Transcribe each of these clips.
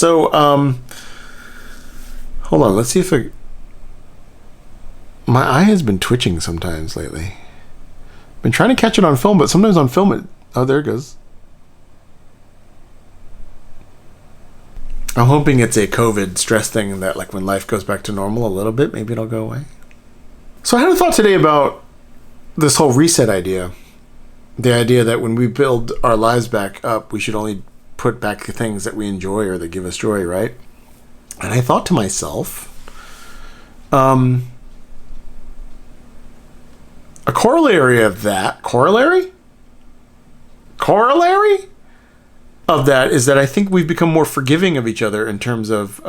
So, hold on. Let's see if my eye has been twitching sometimes lately. Been trying to catch it on film, but sometimes on film it... Oh, there it goes. I'm hoping it's a COVID stress thing that, like, when life goes back to normal a little bit, maybe it'll go away. So I had a thought today about this whole reset idea. The idea that when we build our lives back up, we should only put back the things that we enjoy or that give us joy, right? And I thought to myself, a corollary of that, corollary of that is that I think we've become more forgiving of each other in terms of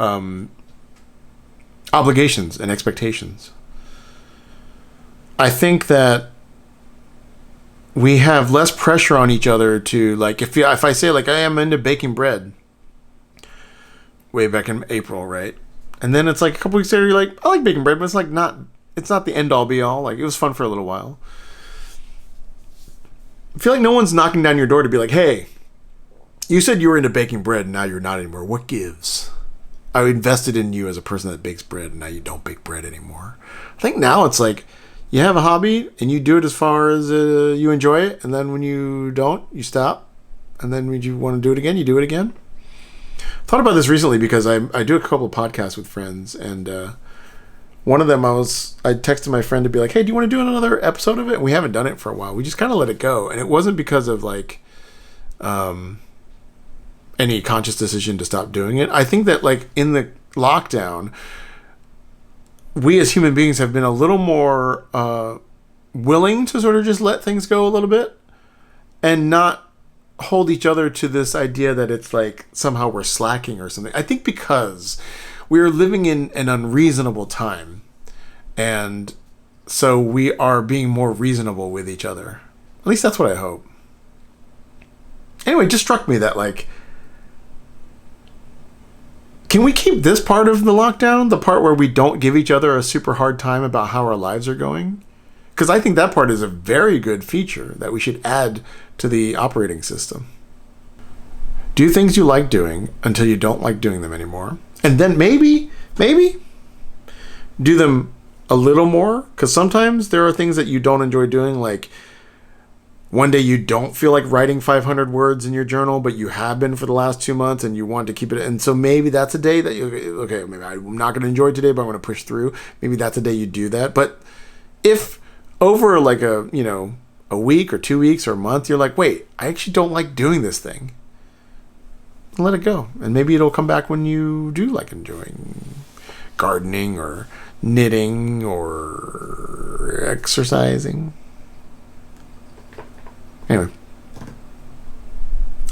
obligations and expectations. I think that we have less pressure on each other to, like, if I say, like, I am into baking bread way back in April, right? And then it's like a couple weeks later, you're like, I like baking bread, but it's like it's not the end all be all. Like, it was fun for a little while. I feel like no one's knocking down your door to be like, hey, you said you were into baking bread and now you're not anymore. What gives? I invested in you as a person that bakes bread and now you don't bake bread anymore. I think now it's like, you have a hobby and you do it as far as you enjoy it. And then when you don't, you stop. And then when you want to do it again, you do it again. I thought about this recently because I do a couple of podcasts with friends. And one of them, I texted my friend to be like, hey, do you want to do another episode of it? And we haven't done it for a while. We just kind of let it go. And it wasn't because of like any conscious decision to stop doing it. I think that, like, in the lockdown, we as human beings have been a little more willing to sort of just let things go a little bit and not hold each other to this idea that it's like somehow we're slacking or something. I think because we are living in an unreasonable time, and so we are being more reasonable with each other. At least that's what I hope. Anyway, it just struck me that, like, can we keep this part of the lockdown, the part where we don't give each other a super hard time about how our lives are going? Because I think that part is a very good feature that we should add to the operating system. Do things you like doing until you don't like doing them anymore. And then maybe do them a little more. Because sometimes there are things that you don't enjoy doing, like one day you don't feel like writing 500 words in your journal, but you have been for the last 2 months and you want to keep it. And so maybe that's a day that okay, maybe I'm not going to enjoy today, but I'm going to push through. Maybe that's a day you do that. But if over like a week or 2 weeks or a month, you're like, wait, I actually don't like doing this thing, let it go. And maybe it'll come back when you do like enjoying gardening or knitting or exercising. Anyway,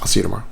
I'll see you tomorrow.